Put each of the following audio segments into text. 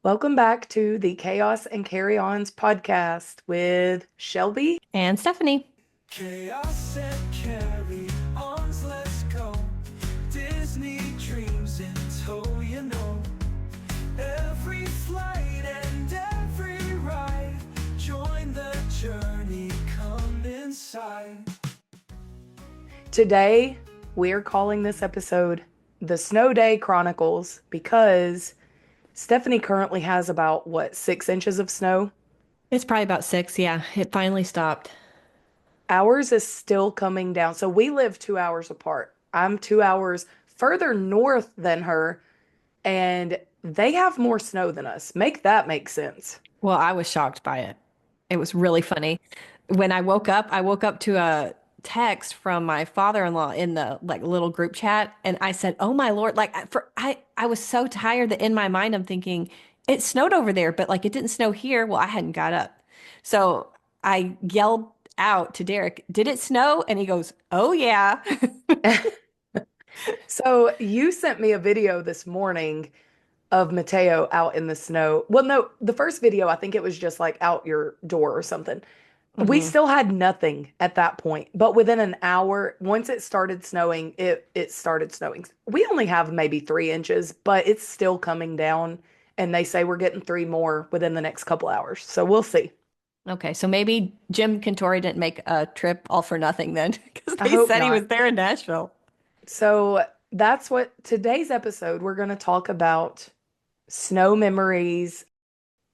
Welcome back to the Chaos and Carry-Ons podcast with Shelby. And Stephanie. Chaos and carry-ons, let's go. Disney dreams in tow, Every flight and every ride. Join the journey, come inside. Today, we're calling this episode the Snow Day Chronicles because Stephanie currently has about, 6 inches of snow? It's probably about 6. Yeah, it finally stopped. Ours is still coming down. So we live 2 hours apart. I'm 2 hours further north than her, and they have more snow than us. Make that make sense. Well, I was shocked by it. It was really funny. When I woke up to a text from my father-in-law in the like little group chat, and I said, "Oh my Lord." I was so tired that in my mind I'm thinking it snowed over there, but like it didn't snow here. Well, I hadn't got up. So I yelled out to Derek, "Did it snow?" And he goes, "Oh yeah." So you sent me a video this morning of Mateo out in the snow. Well, no, the first video, I think it was just like out your door or something. We hmm still had nothing at that point, but within an hour, once it started snowing, it started snowing. We only have maybe 3 inches, but it's still coming down, and they say we're getting three more within the next couple hours. So we'll see. Okay, so maybe Jim Cantori didn't make a trip all for nothing then, because I they hope said he not. was there in Nashville. So that's what today's episode, we're going to talk about snow memories.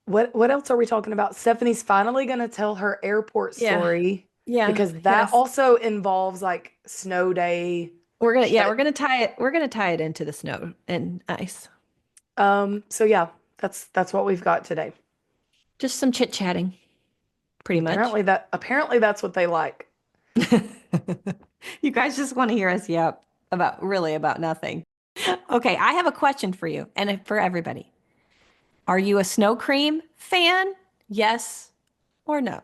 What else are we talking about? Stephanie's finally going to tell her airport Yeah. story Yeah. because that Yes. also involves like snow day. Yeah, But we're gonna tie it into the snow and ice. so yeah, that's what we've got today. Just some chit-chatting, pretty much. Apparently that's what they like. You guys just want to hear us yap about nothing. Okay, I have a question for you and for everybody. Are you a snow cream fan? Yes or no?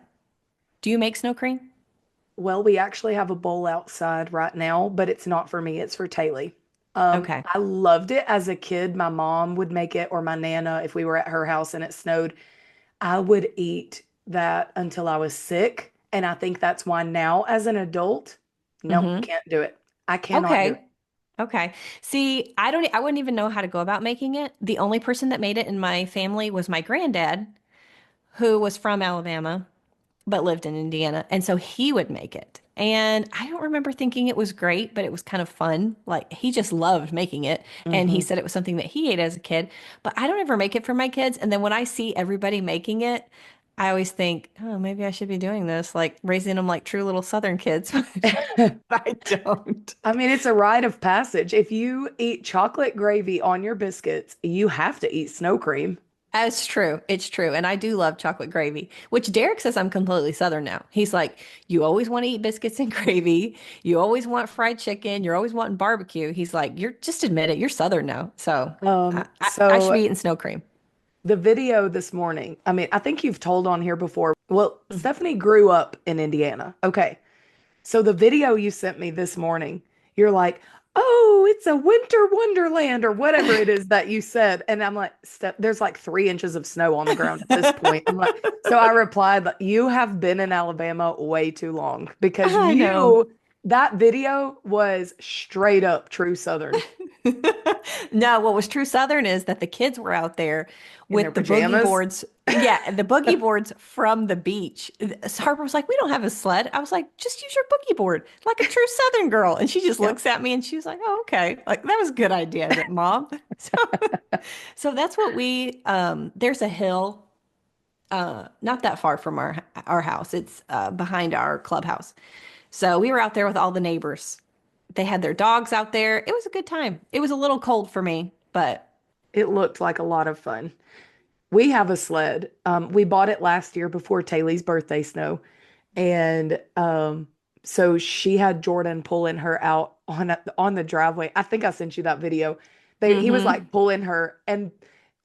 Do you make snow cream? Well, we actually have a bowl outside right now, but it's not for me, it's for Taylor. Okay. I loved it as a kid. My mom would make it, or my nana, if we were at her house and it snowed. I would eat that until I was sick. And I think that's why now, as an adult, nope, Mm-hmm. can't do it. I cannot do it. Okay. Okay. See, I wouldn't even know how to go about making it. The only person that made it in my family was my granddad, who was from Alabama but lived in Indiana. And so he would make it. And I don't remember thinking it was great, but it was kind of fun. Like he just loved making it. And he Hmm. said it was something that he ate as a kid. But I don't ever make it for my kids. And then when I see everybody making it, I always think, oh, maybe I should be doing this, like raising them like true little Southern kids. I don't. I mean, it's a rite of passage. If you eat chocolate gravy on your biscuits, you have to eat snow cream. It's true. It's true. And I do love chocolate gravy, which Derek says I'm completely Southern now. He's like, you always want to eat biscuits and gravy. You always want fried chicken. You're always wanting barbecue. He's like, you're just admit it. You're Southern now. So I should So be eating snow cream. the video this morning, I mean, I think you've told on here before. Well, Stephanie grew up in Indiana. Okay. So the video you sent me this morning, you're like, "Oh, it's a winter wonderland," or whatever it is that you said. And I'm like, there's like 3 inches of snow on the ground at this point. I'm like, so I replied, like, "You have been in Alabama way too long because I know. that video was straight up true Southern No, what was true Southern is that the kids were out there in their with the boogie pajamas." boards. Yeah, the boogie boards from the beach. Harper was like, "We don't have a sled." I was like, "Just use your boogie board like a true Southern girl." And she just Yep. looks at me and she's like, "Oh, okay. Like that was a good idea, is it, Mom?" So, so that's what there's a hill not that far from our house. It's behind our clubhouse. So we were out there with all the neighbors. They had their dogs out there. It was a good time. It was a little cold for me, but It looked like a lot of fun. We have a sled. We bought it last year before Taylor's birthday snow. And so she had Jordan pulling her out on the driveway. I think I sent you that video. He was hmm like pulling her, and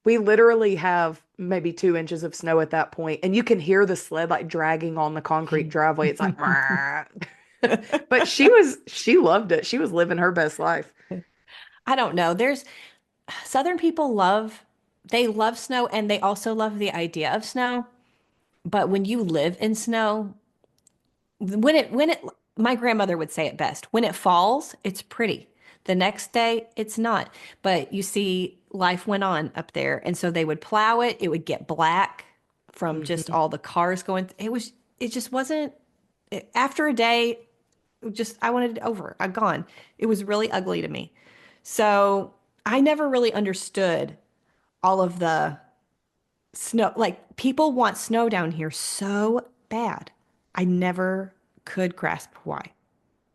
we literally have maybe 2 inches of snow at that point, and you can hear the sled like dragging on the concrete driveway. It's like, but she loved it. She was living her best life. I don't know. There's Southern people love they love snow and they also love the idea of snow. But when you live in snow, when it my grandmother would say it best. When it falls, it's pretty. The next day, it's not. But you see, life went on up there, and so they would plow it. It would get black from just Hmm. all the cars going. It just wasn't after a day, just I wanted it over. I'm gone. It was really ugly to me. So I never really understood all of the snow. Like people want snow down here so bad. I never could grasp why.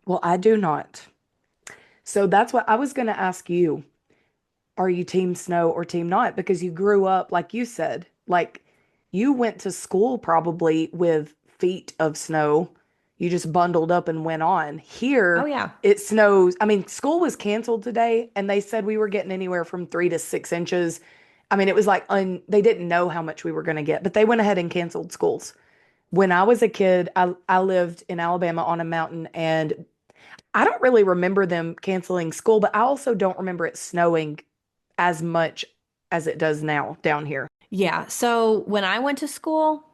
Well, I do not. So that's what I was going to ask you. Are you team snow or team not? Because you grew up, like you said, like you went to school probably with feet of snow. You just bundled up and went on. Oh Here, yeah. it snows. I mean, school was canceled today, and they said we were getting anywhere from 3 to 6 inches. I mean, it was like they didn't know how much we were going to get, but they went ahead and canceled schools. When I was a kid, I lived in Alabama on a mountain, and I don't really remember them canceling school, but I also don't remember it snowing as much as it does now down here. Yeah. So when I went to school,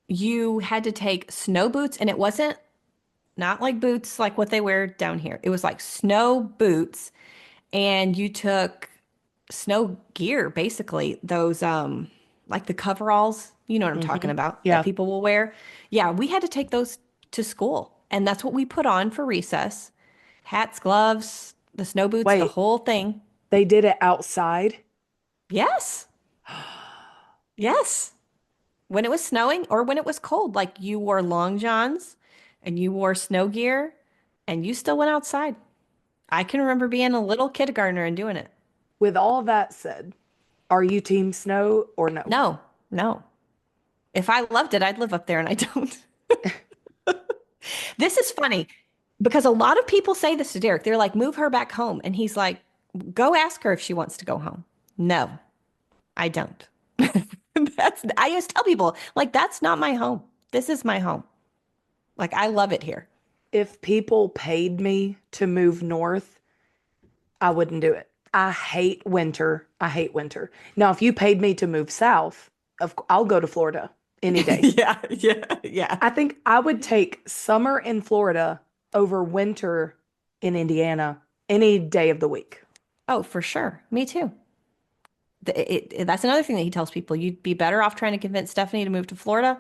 you had to take snow boots, and it wasn't not like boots like what they wear down here. It was like snow boots, and you took snow gear, basically, those like the coveralls, you know what I'm talking Hmm. about, that Yeah. people will wear. Yeah, we had to take those to school, and that's what we put on for recess. Hats, gloves, the snow boots, the Wait, whole thing. they did it outside? Yes. Yes. When it was snowing or when it was cold, like you wore long johns and you wore snow gear and you still went outside. I can remember being a little kindergartner and doing it. With all that said, are you team snow or no? No, no. If I loved it, I'd live up there and I don't. This is funny because a lot of people say this to Derek. They're like, move her back home. And he's like, go ask her if she wants to go home. No, I don't. I used to tell people, like, that's not my home. This is my home. Like, I love it here. If people paid me to move north, I wouldn't do it. I hate winter. I hate winter. Now, if you paid me to move south, I'll go to Florida any day. Yeah, yeah, yeah. I think I would take summer in Florida over winter in Indiana any day of the week. Oh, for sure. Me too. That's another thing that he tells people. You'd be better off trying to convince Stephanie to move to Florida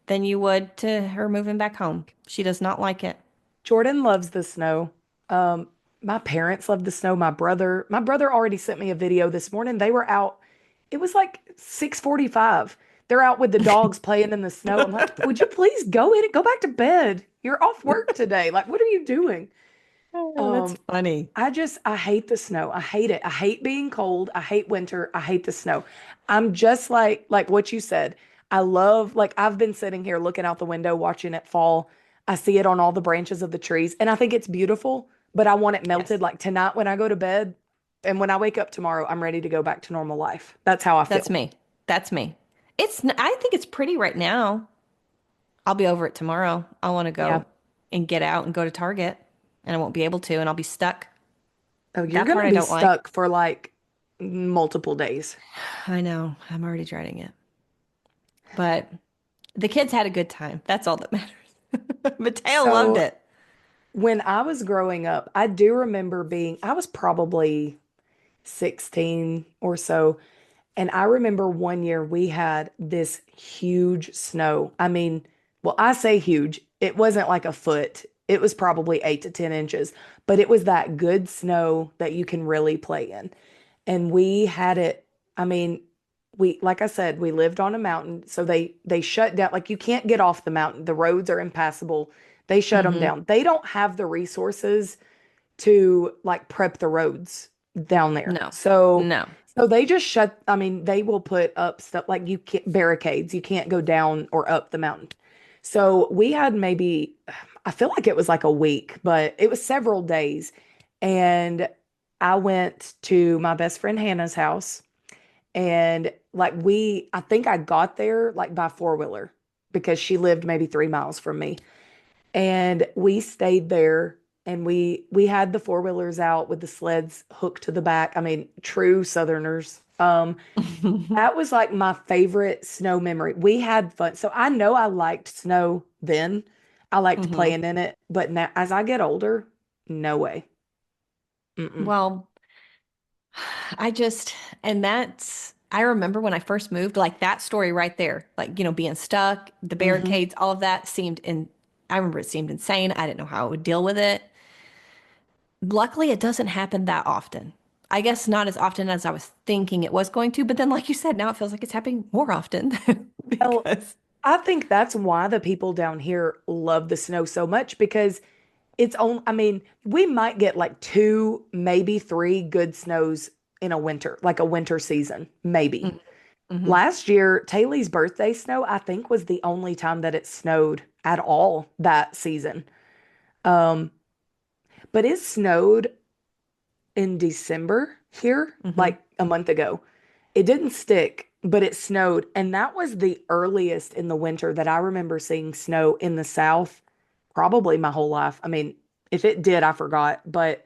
than you would to her moving back home. She does not like it. Jordan loves the snow. Um, my parents love the snow. My brother already sent me a video this morning. They were out. It was like 6:45. They're out with the dogs playing in the snow. I'm like, would you please go in and go back to bed? You're off work today. Like, what are you doing? Oh, that's Um, funny. I hate the snow. I hate it. I hate being cold. I hate winter. I hate the snow. I'm just like what you said. I love like I've been sitting here looking out the window watching it fall. I see it on all the branches of the trees and I think it's beautiful, but I want it Yes, melted like tonight when I go to bed and when I wake up tomorrow, I'm ready to go back to normal life. That's how I that's feel. me. That's me. I think it's pretty right now. I'll be over it tomorrow. I want to Yeah. go and get out and go to Target, and I won't be able to, and I'll be stuck. Oh, you're That part gonna I be don't like. stuck for like multiple days. I know. I'm already dreading it. But the kids had a good time. That's all that matters. Mateo loved So it. when I was growing up, I do remember I was probably 16 or so. And I remember one year we had this huge snow. I mean, well, I say huge. It wasn't like a foot. It was probably 8 to 10 inches, but it was that good snow that you can really play in. And we had it, I mean, like I said, we lived on a mountain, so they shut down like you can't get off the mountain. The roads are impassable. They shut them Hmm. down. They don't have the resources to like prep the roads down there. No, So no. they just I mean, they will put up stuff like you can't barricades. You can't go down or up the mountain. So we had maybe I feel like it was like a week, but it was several days. And I went to my best friend Hannah's house and like I think I got there like by four-wheeler because she lived maybe 3 miles from me. And we stayed there and we had the four-wheelers out with the sleds hooked to the back. I mean, true Southerners. That was like my favorite snow memory. We had fun. So I know I liked snow then. I liked Hmm. playing in it, but now as I get older, no way. Mm-mm. Well, I just, and that's, I remember when I first moved, like that story right there, like, being stuck, the Hmm. barricades, all of that I remember it seemed insane. I didn't know how I would deal with it. Luckily, it doesn't happen that often. I guess not as often as I was thinking it was going to, but then, like you said, now it feels like it's happening more often Well, because, I think that's why the people down here love the snow so much because it's on, I mean, we might get like two, maybe three good snows in a winter, like a winter season, maybe. mm-hmm. Last year, Taylor's birthday snow, I think, was the only time that it snowed at all that season. Um, but it snowed in December here, Mm-hmm. like a month ago. It didn't stick, but it snowed. And that was the earliest in the winter that I remember seeing snow in the South, probably my whole life. I mean, if it did, I forgot, but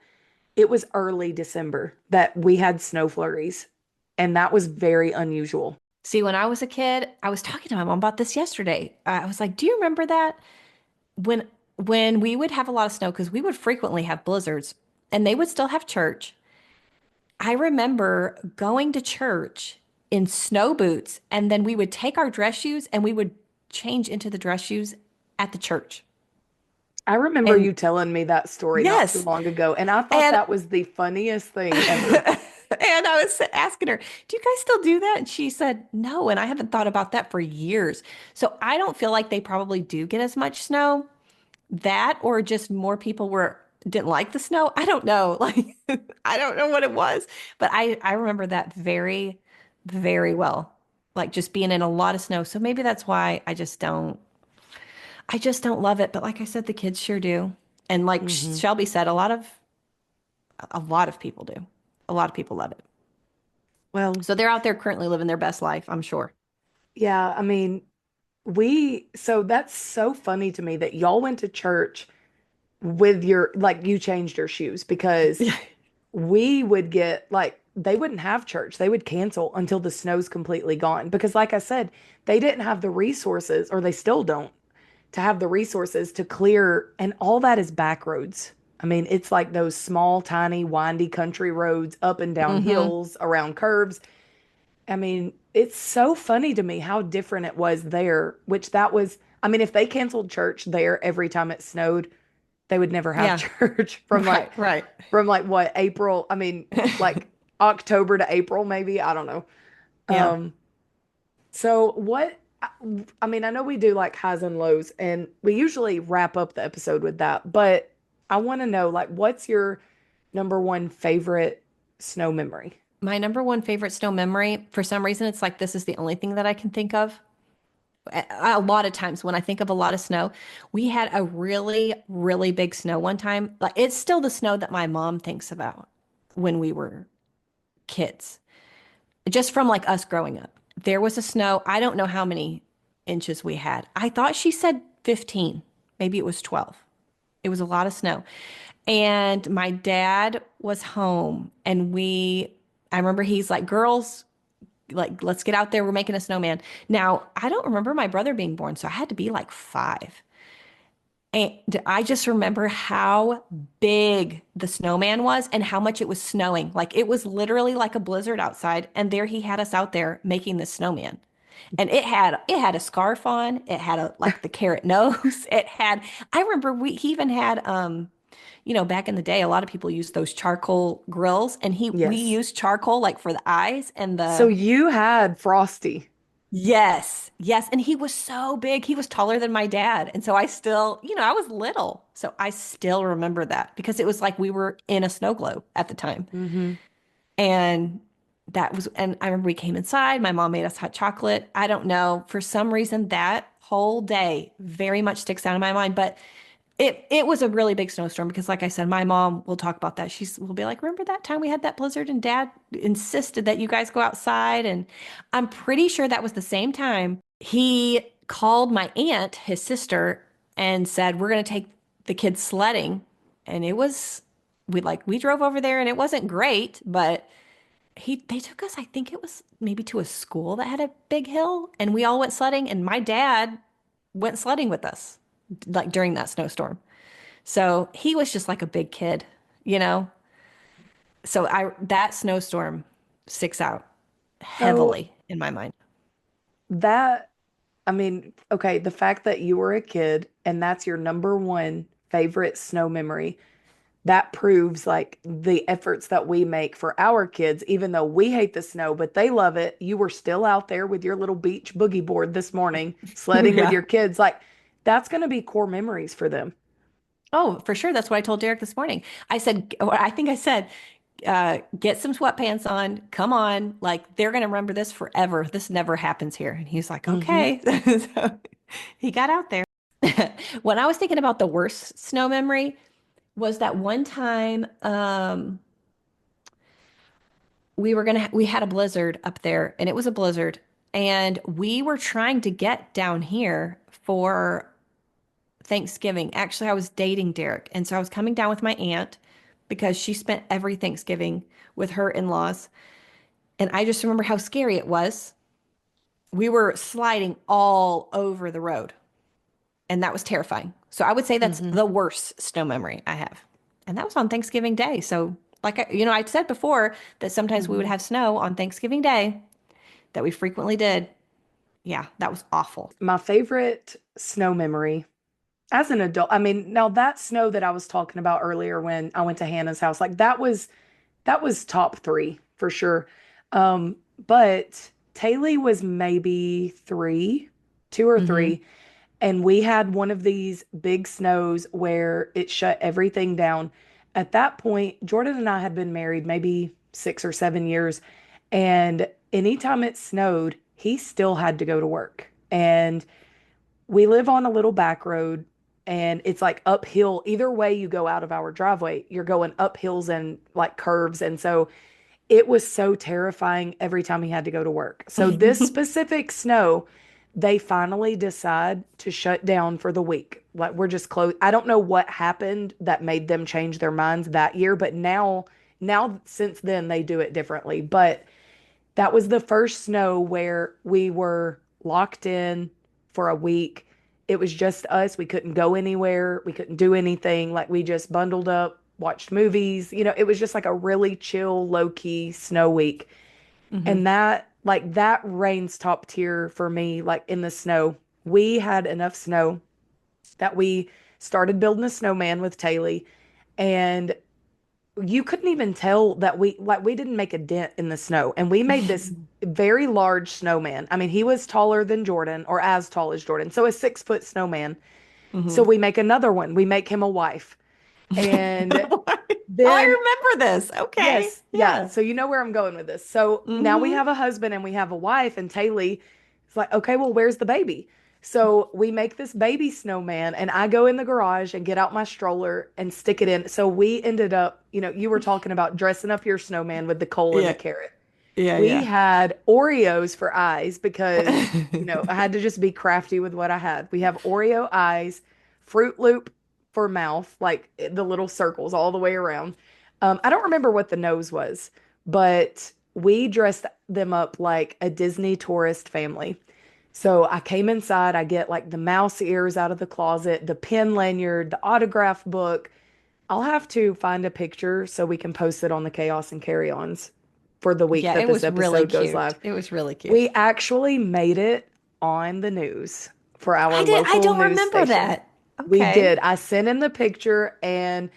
it was early December that we had snow flurries. And that was very unusual. See, when I was a kid, I was talking to my mom about this yesterday. I was like, "Do you remember that when we would have a lot of snow because we would frequently have blizzards and they would still have church. I remember going to church in snow boots and then we would take our dress shoes and we would change into the dress shoes at the church. I remember And you telling me that story not too yes, long ago, and I thought and that was the funniest thing ever. and I was asking her, "Do you guys still do that?" And she said, "No, and I haven't thought about that for years." So I don't feel like they probably do get as much snow. That or just more people were didn't like the snow. I don't know. Like I don't know what it was, but I remember that very, very well. Like just being in a lot of snow. So maybe that's why I just don't love it. But like I said, the kids sure do. And like Hmm. Shelby said, a lot of people do. A lot of people love it. Well, So they're out there currently living their best life, I'm sure. yeah, I mean, so that's so funny to me that y'all went to church with like, you changed your shoes because we would get, like, they wouldn't have church. They would cancel until the snow's completely gone. Because, like I said, they didn't have the resources, or they still don't, to have the resources to clear, and all that is back roads. I mean, it's like those small, tiny, windy country roads up and down Mm-hmm. hills, around curves. I mean, it's so funny to me how different it was there, which that was, I mean, if they canceled church there every time it snowed, they would never have Yeah. church Right, right. from like what, April, I mean, like October to April maybe, I don't know. Yeah. Um so what I mean, I know we do like highs and lows and we usually wrap up the episode with that, but I want to know, like, what's your number one favorite snow memory? My number one favorite snow memory, for some reason, it's like this is the only thing that I can think of. A lot of times when I think of a lot of snow, we had a really, really big snow one time. Like it's still the snow that my mom thinks about when we were kids, just from like us growing up. There was a snow, I don't know how many inches we had. I thought she said 15, maybe it was 12. It was a lot of snow. And my dad was home and I remember he's like, girls, like, let's get out there. We're making a snowman. Now, I don't remember my brother being born, so I had to be like 5. And I just remember how big the snowman was and how much it was snowing. Like it was literally like a blizzard outside. And there he had us out there making the snowman. And it had a scarf on. It had a like the carrot nose. I remember he even had back in the day, a lot of people used those charcoal grills, and we Yes. used charcoal like for the eyes and So the you had Frosty. yes, yes. And he was so big. He was taller than my dad. And so I still, I was little. So I still remember that because it was like we were in a snow globe at the time. Hmm. And and I remember we came inside. My mom made us hot chocolate. I don't know. For some reason, that whole day very much sticks out in my mind. But it was a really big snowstorm because, like I said, my mom will talk about that. Will be like, "Remember that time we had that blizzard and Dad insisted that you guys go outside?" And I'm pretty sure that was the same time he called my aunt, his sister, and said, "We're going to take the kids sledding." And we drove over there and it wasn't great, but they took us, I think it was maybe to a school that had a big hill, and we all went sledding, and my dad went sledding with us like during that snowstorm. So he was just like a big kid, you know? So I that snowstorm sticks out So heavily in my mind. that, I mean, okay, the fact that you were a kid and that's your number one favorite snow memory, that proves like the efforts that we make for our kids, even though we hate the snow, but they love it. You were still out there with your little beach boogie board this morning, sledding with Yeah. your kids. Like, that's going to be core memories for them. Oh, for sure. That's what I told Derek this morning. I said, or I think I said, get some sweatpants on. Come on. Like, they're going to remember this forever. This never happens here. And he's like, Hmm. okay. So he got out there. When I was thinking about the worst snow memory was that one time we had a blizzard up there, and it was a blizzard, and we were trying to get down here for Thanksgiving. Actually, I was dating Derek, and so I was coming down with my aunt because she spent every Thanksgiving with her in-laws. And I just remember how scary it was. We were sliding all over the road, and that was terrifying. So I would say that's Hmm. the worst snow memory I have. And that was on Thanksgiving Day. So, like I said before that sometimes we would Hmm. have snow on Thanksgiving Day, that we frequently did. Yeah, that was awful. My favorite snow memory as an adult, I mean, now that snow that I was talking about earlier when I went to Hannah's house, like that was top three for sure. Um, but Taylor was maybe three, two or Hmm. three, and we had one of these big snows where it shut everything down. At that point, Jordan and I had been married maybe 6 or 7 years, and anytime it snowed, he still had to go to work. And we live on a little back road, and it's like uphill. Either way you go out of our driveway, you're going up hills and like curves. And so it was so terrifying every time he had to go to work. So this specific snow, they finally decide to shut down for the week. Like we're just closed. I don't know what happened that made them change their minds that year, but now since then they do it differently. But that was the first snow where we were locked in for a week. It was just us. We couldn't go anywhere. We couldn't do anything. Like we just bundled up, watched movies. It was just like a really chill, low key snow week. Hmm. And that reigns top tier for me, like in the snow. We had enough snow that we started building a snowman with Taylor, and you couldn't even tell that we didn't make a dent in the snow, and we made this very large snowman. I mean, he was taller than Jordan, or as tall as Jordan, so a 6 foot snowman. So Hmm. we make another one. We make him a wife, and Oh, then I remember this. Okay. yes, yeah. Yeah. So you know where I'm going with this. So now we Hmm. have a husband and we have a wife, and Taylor is like, okay, well, where's the baby? So we make this baby snowman, and I go in the garage and get out my stroller and stick it in. So we ended up, you were talking about dressing up your snowman with the coal and the Yeah. carrot. Yeah. We Yeah. had Oreos for eyes because, I had to just be crafty with what I had. We have Oreo eyes, Fruit Loop for mouth, like the little circles all the way around. I don't remember what the nose was, but we dressed them up like a Disney tourist family. So I came inside, I get like the mouse ears out of the closet, the pin lanyard, the autograph book. I'll have to find a picture so we can post it on the Chaos and Carry-Ons for the week Yeah, that it this was really episode goes live. cute. It was really cute. We actually made it on the news for our I local don't news remember station. that. We Okay. did. I sent him the picture, and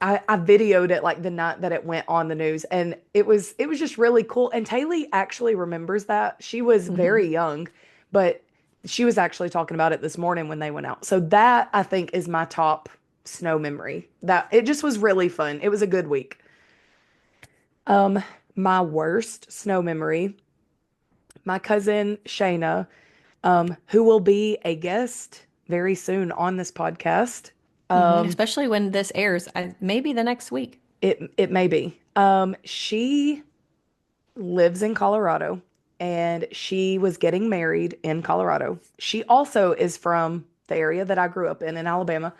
I videoed it like the night that it went on the news, and it was just really cool. And Taylor actually remembers that. She was Hmm. very young, but she was actually talking about it this morning when they went out. So that I think is my top snow memory. That it just was really fun. It was a good week. Um, my worst snow memory, my cousin Shayna, who will be a guest very soon on this podcast. Hmm. Um, Especially when this airs, maybe the next week. it may be. She lives in Colorado, and she was getting married in Colorado. She also is from the area that I grew up in Alabama.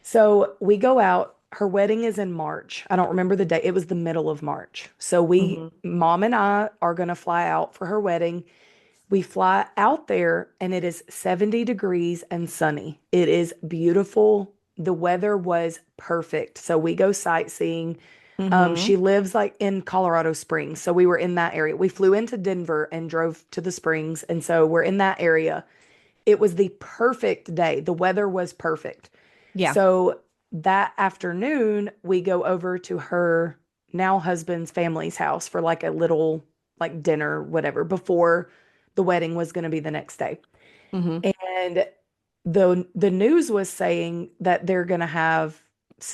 So we go out. her wedding is in March. I don't remember the date. It was the middle of March. So Hmm. mom and I are going to fly out for her wedding. We fly out there and it is 70 degrees and sunny. It is beautiful. The weather was perfect. So we go sightseeing. She Hmm. lives like in Colorado Springs. So we were in that area. We flew into Denver and drove to the Springs. And so we're in that area. It was the perfect day. The weather was perfect. Yeah. So that afternoon, we go over to her now husband's family's house for like a little like dinner, whatever, before the wedding was going to be the next day. Hmm. And the news was saying that they're going to have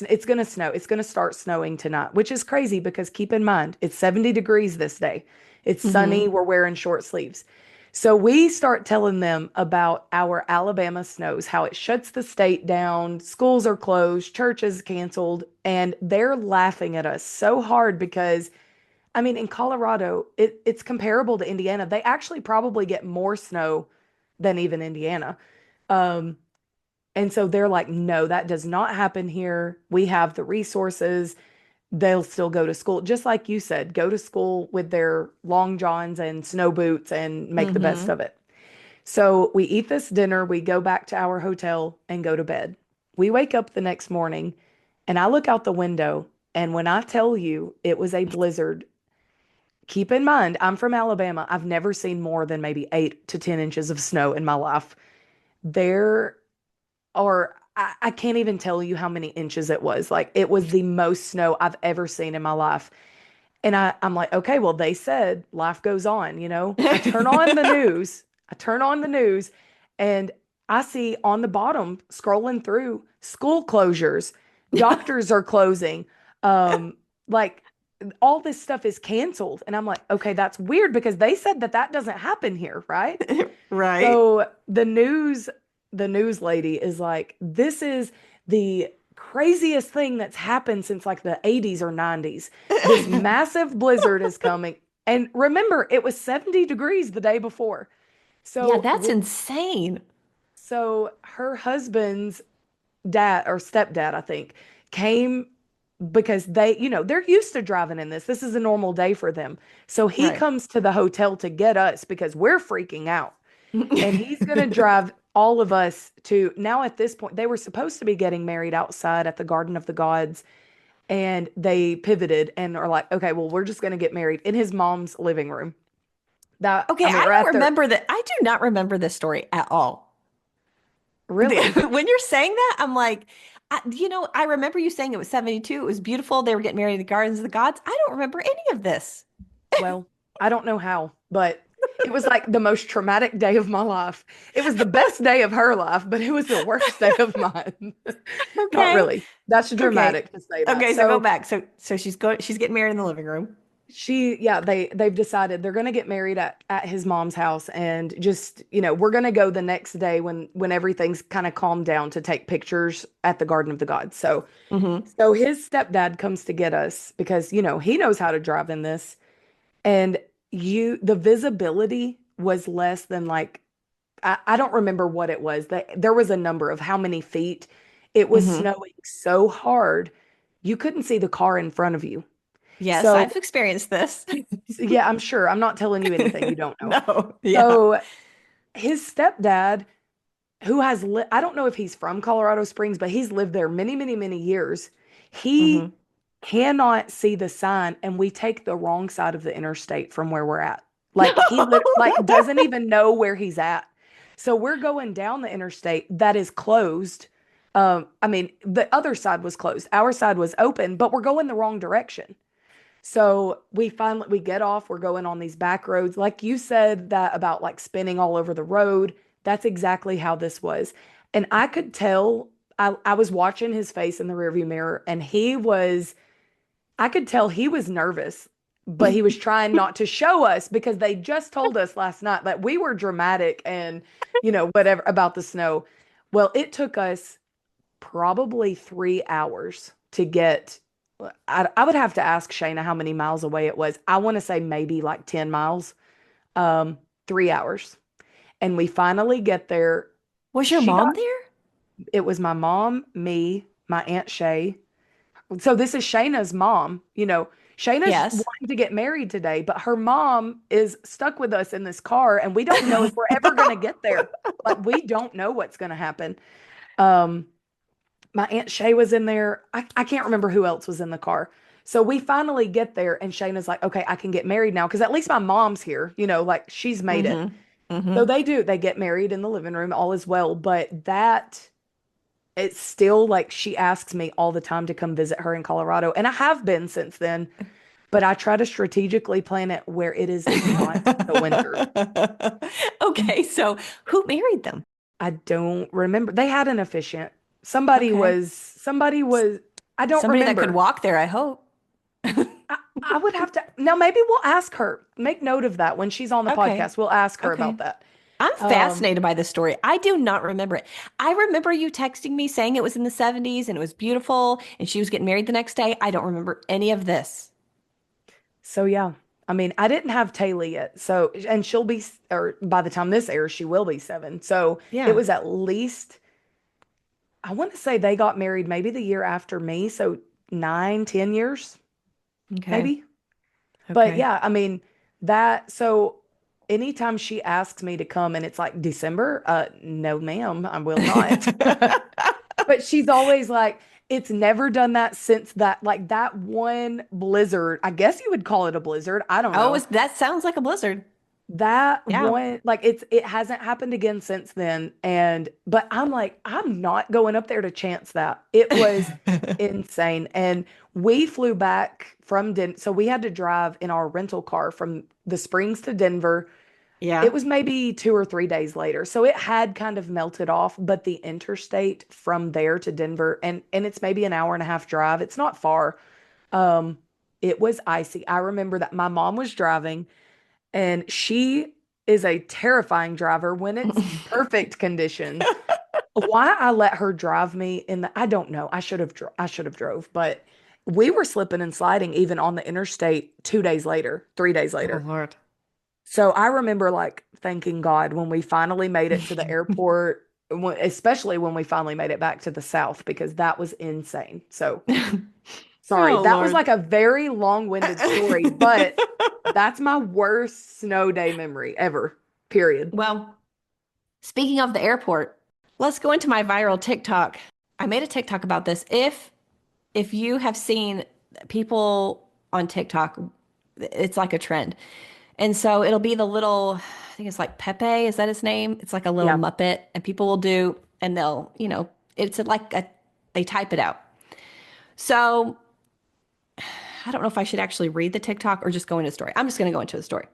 it's going to snow. It's going to start snowing tonight, which is crazy because keep in mind, it's 70 degrees this day. It's sunny. Hmm. We're wearing short sleeves. So we start telling them about our Alabama snows, how it shuts the state down, schools are closed, churches canceled, and they're laughing at us so hard because I mean, in Colorado, it's comparable to Indiana. They actually probably get more snow than even Indiana. Um, and so they're like, no, that does not happen here. We have the resources. They'll still go to school. Just like you said, go to school with their long johns and snow boots and make the best Hmm. of it. So we eat this dinner, we go back to our hotel and go to bed. We wake up the next morning and I look out the window. And when I tell you it was a blizzard, keep in mind, I'm from Alabama. I've never seen more than maybe 8 to 10 inches of snow in my life. There I can't even tell you how many inches it was. Like it was the most snow I've ever seen in my life. And I'm like, okay, well, they said life goes on, you know? I turn on the news, and I see on the bottom, scrolling through, school closures, doctors are closing, like all this stuff is canceled. And I'm like, okay, that's weird because they said that that doesn't happen here, right? Right. So the news lady is like, this is the craziest thing that's happened since like the 80s or 90s. This massive blizzard is coming. And remember, it was 70 degrees the day before. Yeah, So, that's insane. so her husband's dad or stepdad, I think, came because they, they're used to driving in this. This is a normal day for them. So he Right. comes to the hotel to get us because we're freaking out. And he's going to drive all of us to now at this point, they were supposed to be getting married outside at the Garden of the Gods. And they pivoted and are like, okay, well, we're just going to get married in his mom's living room. That, Okay, I mean, I or don't at their, remember that. I do not remember this story at all. really? When you're saying that, I'm like, I remember you saying it was 72. It was beautiful. They were getting married in the gardens of the gods. I don't remember any of this. Well, I don't know how, but it was like the most traumatic day of my life. It was the best day of her life, but it was the worst day of mine. Not Okay. really. That's Okay. dramatic to say that. Okay, so go So back. So she's getting married in the living room. yeah, they've decided they're gonna get married at his mom's house and just, we're gonna go the next day when everything's kind of calmed down to take pictures at the Garden of the Gods. So Hmm. so his stepdad comes to get us because, he knows how to drive in this. And the visibility was less than like, I don't remember what it was. There was a number of how many feet. It was Hmm. snowing so hard, you couldn't see the car in front of you. Yes, So, I've experienced this. yeah, I'm sure. I'm not telling you anything you don't know. No, yeah. So, his stepdad, I don't know if he's from Colorado Springs, but he's lived there many, many, many years. He Hmm. cannot see the sign, and we take the wrong side of the interstate from where we're at. Like like doesn't even know where he's at. So we're going down the interstate that is closed. I mean, the other side was closed. Our side was open, but we're going the wrong direction. So we get off, we're going on these back roads. Like you said that about like spinning all over the road. That's exactly how this was. And I could tell I was watching his face in the rearview mirror and I could tell he was nervous, but he was trying not to show us because they just told us last night that we were dramatic and, whatever about the snow. Well, it took us probably 3 hours to get. I would have to ask Shayna how many miles away it was. I want to say maybe like 10 miles, 3 hours. And we finally get there. Was your She mom got, there? it was my mom, me, my Aunt Shay, So this is Shayna's mom. Shayna's Yes. wanting to get married today, but her mom is stuck with us in this car, and we don't know if we're ever going to get there. Like, we don't know what's going to happen. Um, my Aunt Shay was in there. I can't remember who else was in the car. So we finally get there, and Shayna's like, okay, I can get married now because at least my mom's here, like she's made it. Mm-hmm. Mm-hmm. So they do. They get married in the living room, all is well. But it's still like she asks me all the time to come visit her in Colorado. And I have been since then, but I try to strategically plan it where it is not the winter. Okay, so who married them? I don't remember. They had an officiant. Okay. Somebody was, I don't Somebody that could remember. walk there, I hope. I would have to, now maybe we'll ask her. Make note of that when she's on the Okay. podcast. We'll ask her Okay. about that. I'm Um, fascinated by this story. I do not remember it. I remember you texting me saying it was in the 70s and it was beautiful and she was getting married the next day. I don't remember any of this. so yeah, I mean, I didn't have Taylor yet. So, and she'll be, or by the time this airs, she will be 7. So it Yeah. was at least, I want to say they got married maybe the year after me. So 9, 10 years, Okay. maybe. But Okay. yeah, I mean, so anytime she asks me to come and it's like December, no, ma'am, I will not. But she's always like, it's never done that since that one blizzard. I guess you would call it a blizzard. I don't Oh, know. that sounds like a blizzard. That Yeah. one, like it hasn't happened again since then. But I'm like, I'm not going up there to chance that. It was insane. And we flew back from Denver. So we had to drive in our rental car from the Springs to Denver. It Yeah. was maybe 2 or 3 days later. So it had kind of melted off, but the interstate from there to Denver, and it's maybe an hour and a half drive. It's not far. Um, it was icy. I remember that my mom was driving, and she is a terrifying driver when it's perfect conditions. Why I let her drive me I don't know. I should have drove, but we were slipping and sliding even on the interstate 2 days later, 3 days Oh, later. Lord. So I remember like thanking God when we finally made it to the airport, especially when we finally made it back to the South, because that was insane. So sorry, Oh, that was Lord. like a very long-winded story, but that's my worst snow day memory ever, period. Well, speaking of the airport, let's go into my viral TikTok. I made a TikTok about this. If you have seen people on TikTok, it's like a trend. And so it'll be the little, I think it's like Pepe, is that his name? It's like a little Yeah. Muppet, and people will do, and they'll, it's like they type it out. So I don't know if I should actually read the TikTok or just go into the story. I'm just going to go into the story.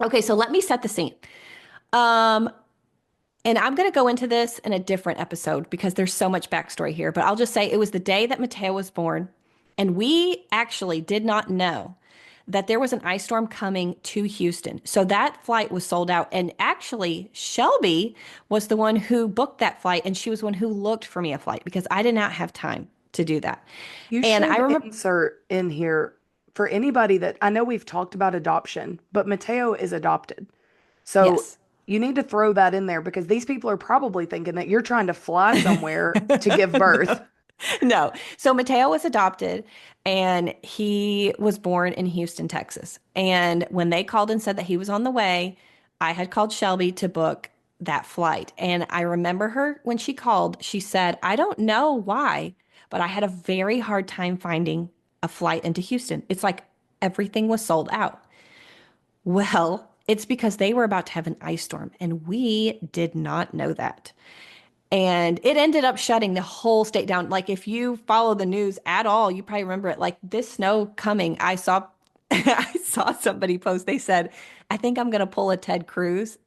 Okay, so let me set the scene. Um, and I'm going to go into this in a different episode because there's so much backstory here. But I'll just say it was the day that Mateo was born. And we actually did not know that there was an ice storm coming to Houston. So that flight was sold out. And actually, Shelby was the one who booked that flight. And she was the one who looked for me a flight because I did not have time to do that. You And I should remember, insert in here for anybody that I know we've talked about adoption, but Mateo is adopted. So yes. you need to throw that in there because these people are probably thinking that you're trying to fly somewhere to give birth. No. So Mateo was adopted and he was born in Houston, Texas. And when they called and said that he was on the way, I had called Shelby to book that flight. And I remember her when she called, she said, I don't know why, but I had a very hard time finding a flight into Houston. It's like everything was sold out. Well, it's because they were about to have an ice storm, and we did not know that. And it ended up shutting the whole state down. Like if you follow the news at all, you probably remember it. Like this snow coming, I saw I saw somebody post, they said, I think I'm gonna pull a Ted Cruz.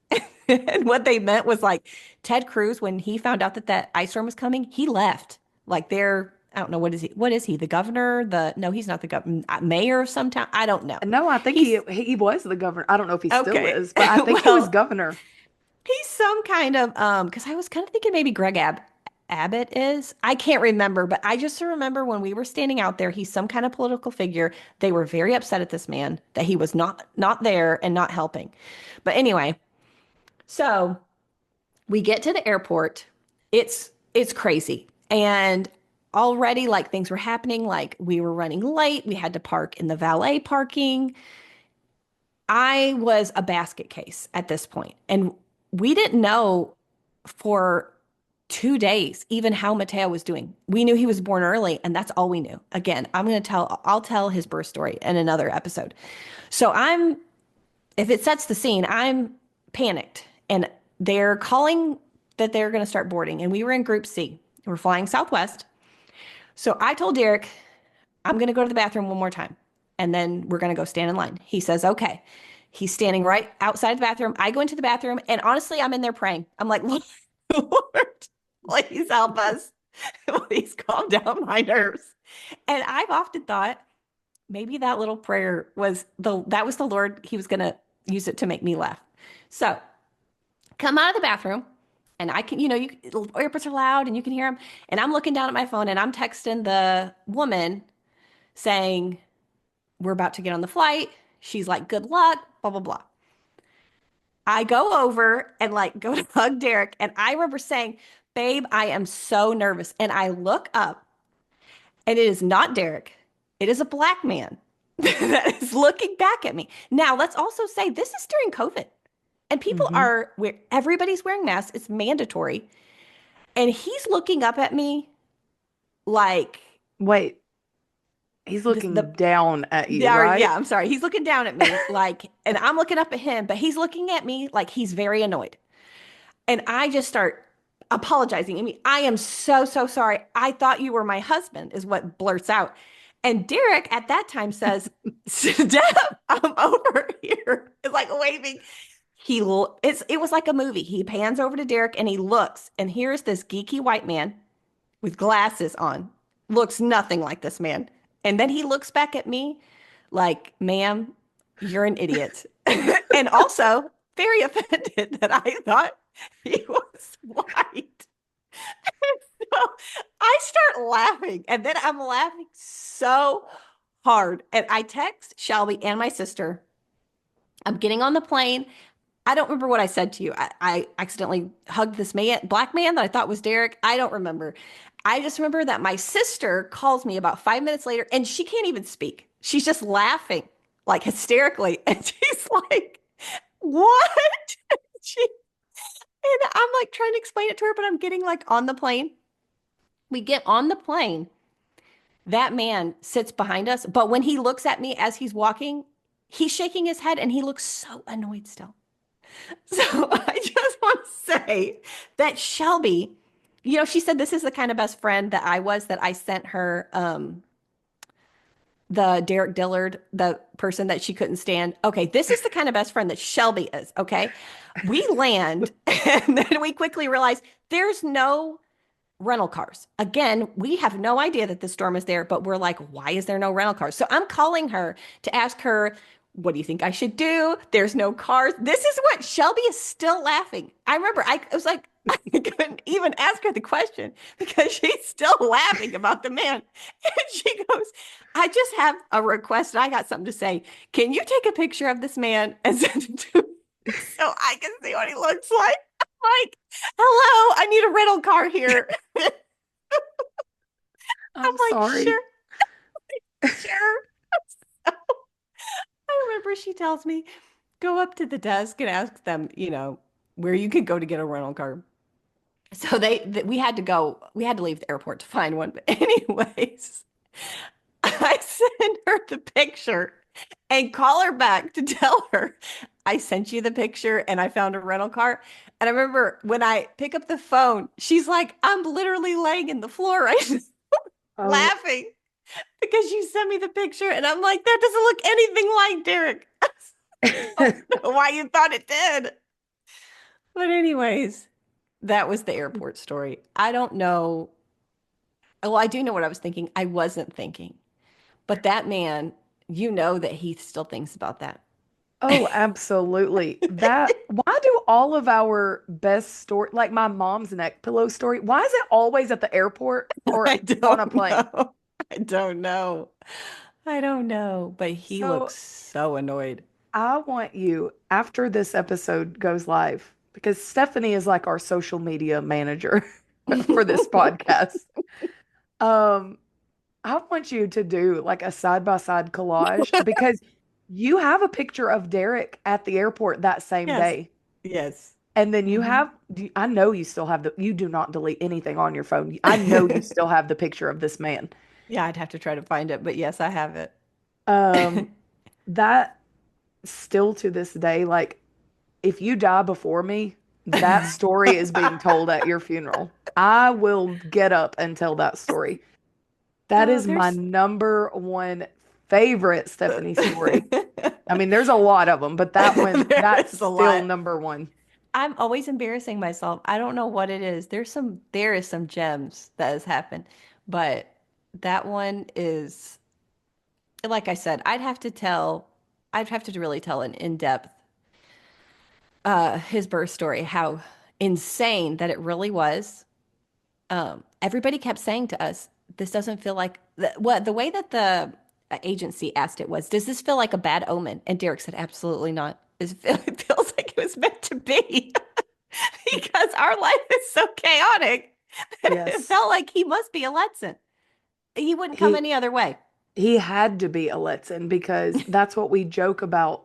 And what they meant was like Ted Cruz, when he found out that that ice storm was coming, he left. Like they're, I don't know, what is he? What is he? The governor? No, he's not the governor, mayor of some town. I don't know. No, I think He's he was the governor. I don't know if he still okay. is, but I think he was Well, governor. he's some kind of because I was kind of thinking maybe Abbott is. I can't remember, but I just remember when we were standing out there, he's some kind of political figure. They were very upset at this man that he was not there and not helping. But anyway, so we get to the airport. It's crazy. And already like things were happening. Like we were running late. We had to park in the valet parking. I was a basket case at this point, and we didn't know for 2 days even how Mateo was doing. We knew he was born early, and that's all we knew. Again, I'll tell his birth story in another episode. So if it sets the scene, I'm panicked, and they're calling that they're going to start boarding, and we were in Group C. We're flying Southwest. So I told Derek, I'm going to go to the bathroom one more time, and then we're going to go stand in line. He says, okay. He's standing right outside the bathroom. I go into the bathroom, and honestly, I'm in there praying. I'm like, Lord, Lord, please help us. Please calm down my nerves. And I've often thought maybe that little prayer that was the Lord. He was going to use it to make me laugh. So come out of the bathroom, and I can, earbuds are loud and you can hear them. And I'm looking down at my phone, and I'm texting the woman saying, we're about to get on the flight. She's like, good luck, blah, blah, blah. I go over and like go to hug Derek. And I remember saying, babe, I am so nervous. And I look up, and it is not Derek. It is a black man that is looking back at me. Now, let's also say this is during COVID, and everybody's wearing masks. It's mandatory. And he's looking up at me like, Wait, he's looking down at you, yeah, right? yeah, I'm sorry. He's looking down at me like, and I'm looking up at him, but he's looking at me like he's very annoyed. And I just start apologizing. I mean, I am so, so sorry. I thought you were my husband, is what blurts out. And Derek at that time says, Steph, I'm over here. It's like waving. It was like a movie. He pans over to Derek and he looks, and here's this geeky white man with glasses on. Looks nothing like this man. And then he looks back at me like, ma'am, you're an idiot. And also very offended that I thought he was white. So I start laughing, and then I'm laughing so hard. And I text Shelby and my sister. I'm getting on the plane. I don't remember what I said to you. I accidentally hugged this black man that I thought was Derek. I don't remember. I just remember that my sister calls me about 5 minutes later, and she can't even speak. She's just laughing like hysterically. And she's like, what? And I'm like trying to explain it to her, but I'm getting like on the plane. We get on the plane. That man sits behind us. But when he looks at me as he's walking, he's shaking his head and he looks so annoyed still. So I just want to say that Shelby, she said this is the kind of best friend that I sent her the Derek Dillard, the person that she couldn't stand. Okay, this is the kind of best friend that Shelby is, okay? We land, and then we quickly realize there's no rental cars. Again, we have no idea that the storm is there, but we're like, why is there no rental cars? So I'm calling her to ask her, what do you think I should do? There's no cars. This is what Shelby is still laughing. I remember I was like, I couldn't even ask her the question because she's still laughing about the man. And she goes, I just have a request. And I got something to say. Can you take a picture of this man and send it to me so I can see what he looks like? I'm like, hello, I need a rental car here. I'm like, sorry. sure. Sure. So, I remember she tells me, go up to the desk and ask them, where you can go to get a rental car. So we had to leave the airport to find one. But anyways, I send her the picture and call her back to tell her I sent you the picture and I found a rental car. And I remember when I pick up the phone, she's like, I'm literally laying in the floor right now, laughing because you sent me the picture. And I'm like, that doesn't look anything like Derek. I don't know why you thought it did. But anyways, that was the airport story. I don't know. Well, I do know what I was thinking. I wasn't thinking. But that man, that he still thinks about that. Oh, absolutely. Why do all of our best story, like my mom's neck pillow story, why is it always at the airport or on a plane? I don't know. But he looks so annoyed. I want you, after this episode goes live, because Stephanie is like our social media manager for this podcast. Um, I want you to do like a side by side collage because you have a picture of Derek at the airport that same Yes. day. Yes. And then you Hmm. have, I know you still have you do not delete anything on your phone. I know you still have the picture of this man. Yeah, I'd have to try to find it, but yes, I have Um, it. that still to this day, like if you die before me, that story is being told at your funeral. I will get up and tell that story. That Oh, is my there's number one favorite Stephanie story. there I mean, there's a lot of them, but that one, that's is a still lot. number one. I'm always embarrassing myself. I don't know what it is. There is some gems that has happened, but that one is, like I said, I'd have to really tell an in-depth, his birth story, how insane that it really was. Everybody kept saying to us, this doesn't feel like the way that the agency asked it was, does this feel like a bad omen? And Derek said, absolutely not. It feels like it was meant to be because our life is so chaotic. It Yes. felt like he must be a Letson. He wouldn't come He any other way. he had to be a Letson because that's what we joke about.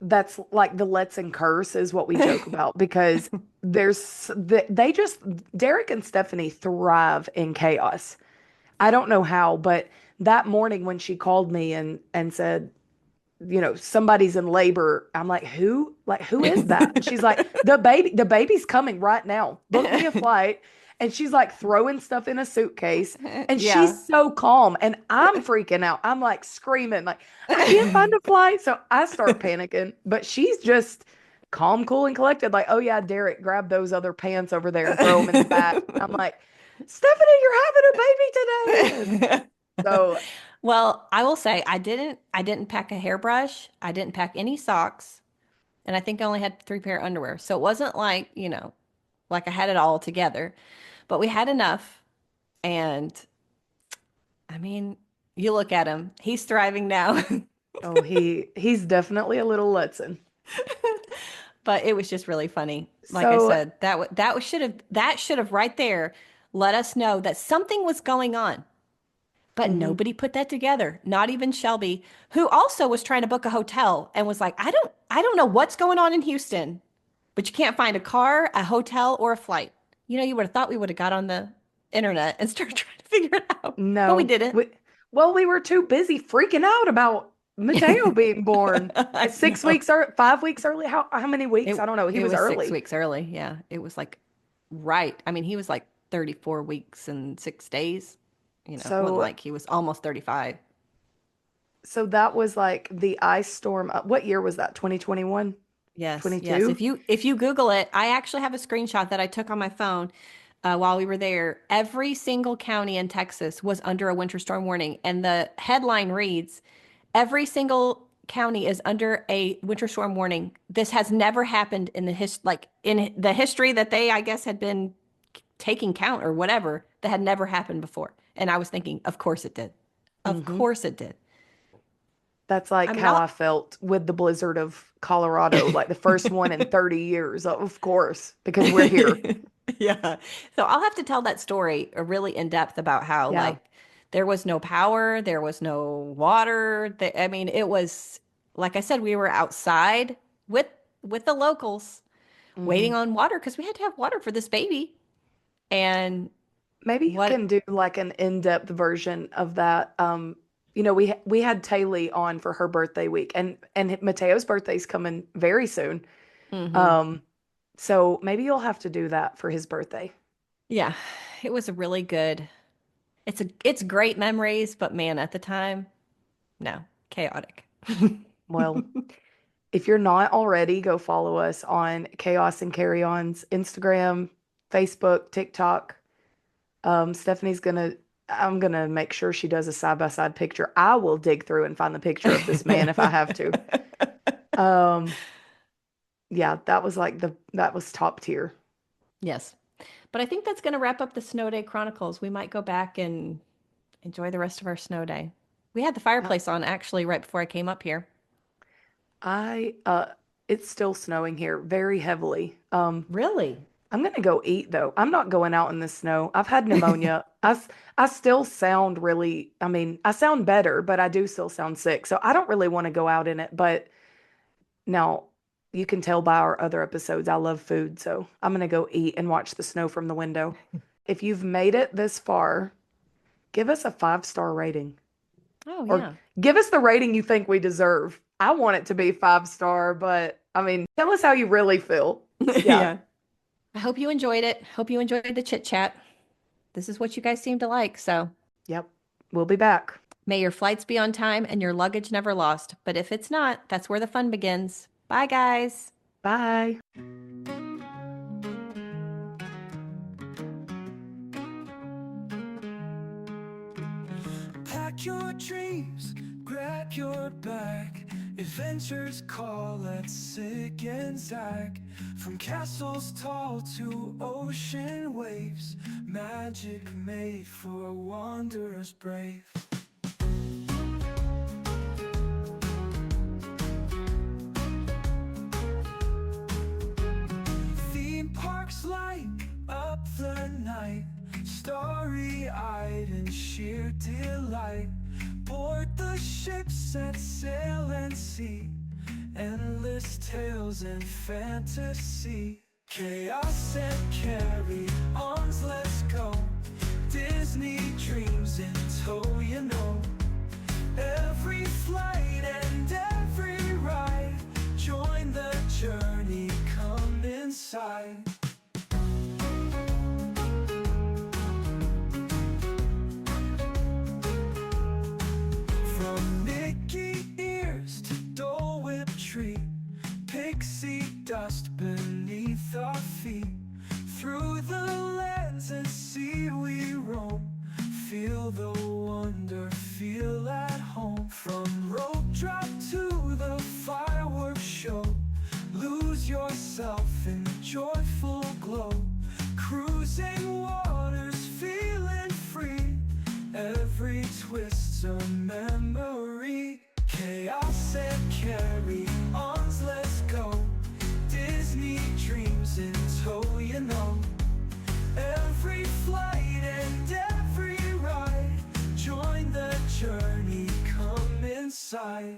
That's like the Letson curse is what we joke about because they just Derek and Stephanie thrive in chaos. I don't know how, but that morning when she called me and said, somebody's in labor. I'm like, who? Like, who is that? And she's like, the baby's coming right now. Book me a flight. And she's like throwing stuff in a suitcase. And Yeah. she's so calm. And I'm freaking out. I'm like screaming, like, I can't find a flight. So I start panicking. But she's just calm, cool, and collected. Like, oh yeah, Derek, grab those other pants over there and throw them in the back. I'm like, Stephanie, you're having a baby today. And so Well, I will say I didn't pack a hairbrush. I didn't pack any socks, and I think I only had three pair of underwear. So it wasn't like, like I had it all together, but we had enough. And I mean, you look at him, he's thriving now. oh, he's definitely a little Lutson. But it was just really funny. Like I So said, that should have right there let us know that something was going on. But mhm. nobody put that together. Not even Shelby, who also was trying to book a hotel and was like, I don't know what's going on in Houston, but you can't find a car, a hotel, or a flight. You would have thought we would have got on the internet and started trying to figure it out, but we No. didn't. Well, we were too busy freaking out about Mateo being born. I It's 6 weeks know. or 5 weeks early. How many weeks? I don't know. He It was was six early. weeks early. Yeah, it was like right. I mean, he was like 34 weeks and 6 days. It wasn't So like he was almost 35. so that was like the ice storm. What year was that? 2021? Yes, yes. 22? If you Google it, I actually have a screenshot that I took on my phone while we were there. Every single county in Texas was under a winter storm warning, and the headline reads, "Every single county is under a winter storm warning. This has never happened in in the history that they, I guess, had been taking count or whatever. That had never happened before." And I was thinking, of course it did. Of Hmm. course it did. That's I like mean, how I'll I felt with the blizzard of Colorado, like the first one in 30 years, of course, because we're here. Yeah. So I'll have to tell that story really in depth about how Yeah. like there was no power, there was no water. I mean, it was like I said, we were outside with with the locals Hmm. waiting on water because we had to have water for this baby. And Maybe you what can do like an in-depth version of that. We had Taylor on for her birthday week, and Mateo's birthday's coming very soon. hmm. Um, so maybe you'll have to do that for his birthday. Yeah, it was a really good. It's great memories, but man, at the time, no, chaotic. Well, if you're not already, go follow us on Chaos and Carry On's Instagram, Facebook, TikTok. I'm gonna make sure she does a side by side picture. I will dig through and find the picture of this man if I have to. Um, yeah, that was top tier. Yes. But I think that's going to wrap up the Snow Day Chronicles. We might go back and enjoy the rest of our snow day. We had the Uh, fireplace on actually right before I came up here. I it's still snowing here very heavily. Really? I'm gonna go eat though. I'm not going out in the snow. I've had pneumonia. I still sound really, I mean, I sound better, but I do still sound sick. So I don't really want to go out in it. But now you can tell by our other episodes, I love food. So I'm gonna go eat and watch the snow from the window. If you've made it this far, give us a 5-star rating Oh, or yeah. give us the rating you think we deserve. I want it to be 5-star, but I mean, tell us how you really feel. Yeah. Yeah. I hope you enjoyed it. Hope you enjoyed the chit chat. This is what you guys seem to like. So Yep. We'll be back. may your flights be on time and your luggage never lost. But if it's not, that's where the fun begins. Bye, guys. Bye. Pack your dreams, grab your bag. Adventures call, let's zig and zag. From castles tall to ocean waves, magic made for wanderers brave. Theme parks light up the night, starry-eyed in sheer delight. Board the ships that sail and see, endless tales and fantasy. Chaos and carry-ons, let's go. Disney dreams in tow, you know. Every flight and every ride, join the journey, come inside. From Mickey ears to Dole Whip tree, pixie dust beneath our feet. Through the lands and sea we roam, feel the wonder, feel at home. From rope drop to the fireworks show, lose yourself in the joyful glow. Cruising waters, feeling free, every twist's a memory. Chaos and carry-ons, let's go. Disney dreams in tow, you know. Every flight and every ride, join the journey, come inside.